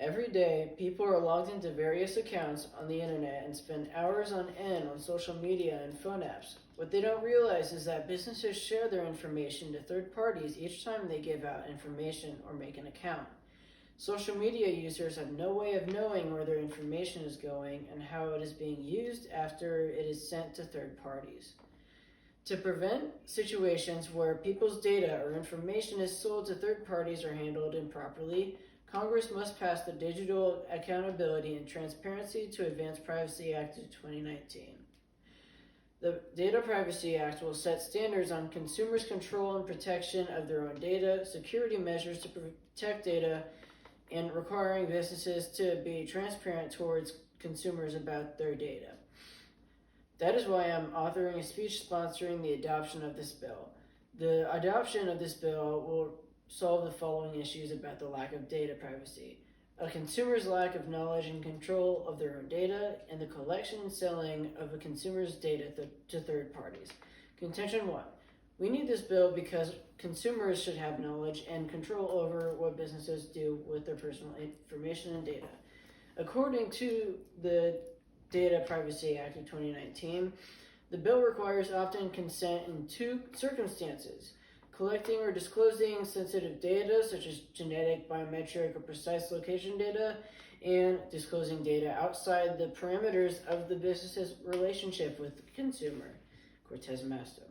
Every day, people are logged into various accounts on the internet and spend hours on end on social media and phone apps. What they don't realize is that businesses share their information to third parties each time they give out information or make an account. Social media users have no way of knowing where their information is going and how it is being used after it is sent to third parties. To prevent situations where people's data or information is sold to third parties or handled improperly, Congress must pass the Digital Accountability and Transparency to Advance Privacy Act of 2019. The Data Privacy Act will set standards on consumers' control and protection of their own data, security measures to protect data, and requiring businesses to be transparent towards consumers about their data. That is why I'm authoring a speech sponsoring the adoption of this bill. The adoption of this bill will solve the following issues about the lack of data privacy: a consumer's lack of knowledge and control of their own data, and the collection and selling of a consumer's data to third parties. Contention 1. We need this bill because consumers should have knowledge and control over what businesses do with their personal information and data. According to the Data Privacy Act of 2019, the bill requires opt-in consent in 2 circumstances: collecting or disclosing sensitive data such as genetic, biometric, or precise location data, and disclosing data outside the parameters of the business's relationship with the consumer. Cortez Masto.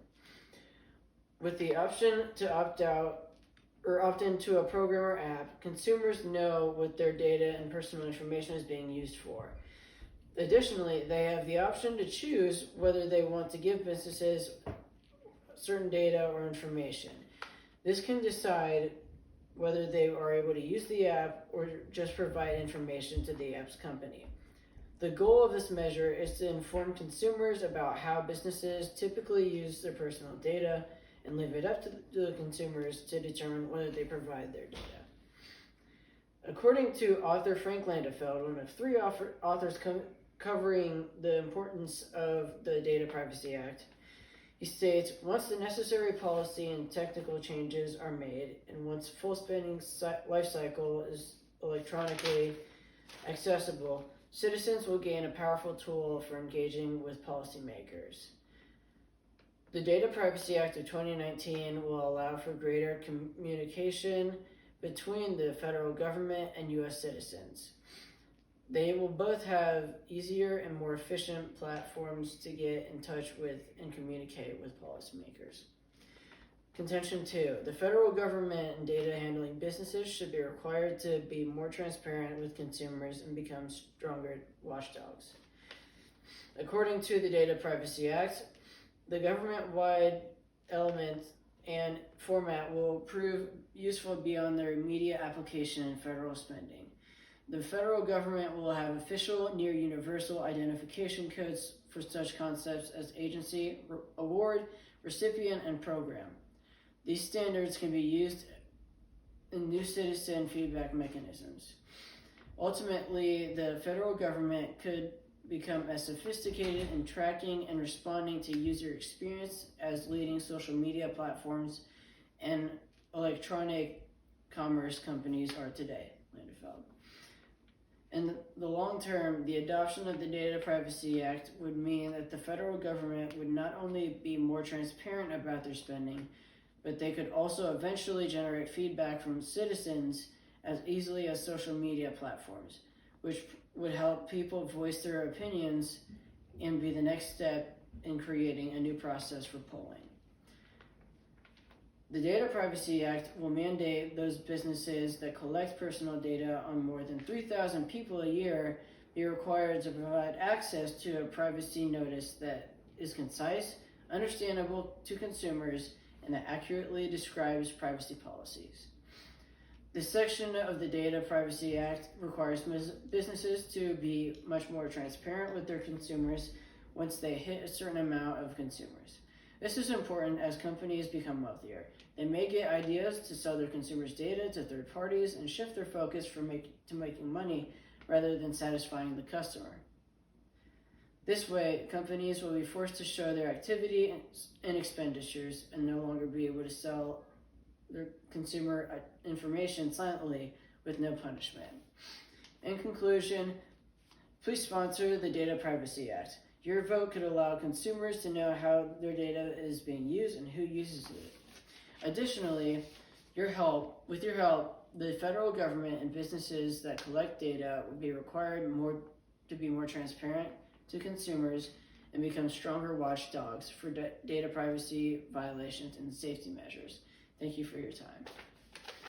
With the option to opt out or opt into a program or app, consumers know what their data and personal information is being used for. Additionally, they have the option to choose whether they want to give businesses certain data or information. This can decide whether they are able to use the app or just provide information to the app's company. The goal of this measure is to inform consumers about how businesses typically use their personal data and leave it up to the consumers to determine whether they provide their data. According to author Frank Landefeld, one of 3 authors covering the importance of the Data Privacy Act, he states, once the necessary policy and technical changes are made, and once full spending life cycle is electronically accessible, citizens will gain a powerful tool for engaging with policymakers. The Data Privacy Act of 2019 will allow for greater communication between the federal government and U.S. citizens. They will both have easier and more efficient platforms to get in touch with and communicate with policymakers. Contention 2. The federal government and data handling businesses should be required to be more transparent with consumers and become stronger watchdogs. According to the Data Privacy Act, the government-wide element and format will prove useful beyond their immediate application in federal spending. The federal government will have official, near-universal identification codes for such concepts as agency, award, recipient, and program. These standards can be used in new citizen feedback mechanisms. Ultimately, the federal government could become as sophisticated in tracking and responding to user experience as leading social media platforms and electronic commerce companies are today. Landefeld. In the long term, the adoption of the Data Privacy Act would mean that the federal government would not only be more transparent about their spending, but they could also eventually generate feedback from citizens as easily as social media platforms, which would help people voice their opinions and be the next step in creating a new process for polling. The Data Privacy Act will mandate those businesses that collect personal data on more than 3,000 people a year be required to provide access to a privacy notice that is concise, understandable to consumers, and that accurately describes privacy policies. This section of the Data Privacy Act requires businesses to be much more transparent with their consumers once they hit a certain amount of consumers. This is important as companies become wealthier. They may get ideas to sell their consumers' data to third parties and shift their focus to making money rather than satisfying the customer. This way, companies will be forced to show their activity and expenditures and no longer be able to sell their consumer information silently with no punishment. In conclusion, please sponsor the Data Privacy Act. Your vote could allow consumers to know how their data is being used and who uses it. Additionally, with your help, the federal government and businesses that collect data will be required to be more transparent to consumers and become stronger watchdogs for data privacy violations and safety measures. Thank you for your time.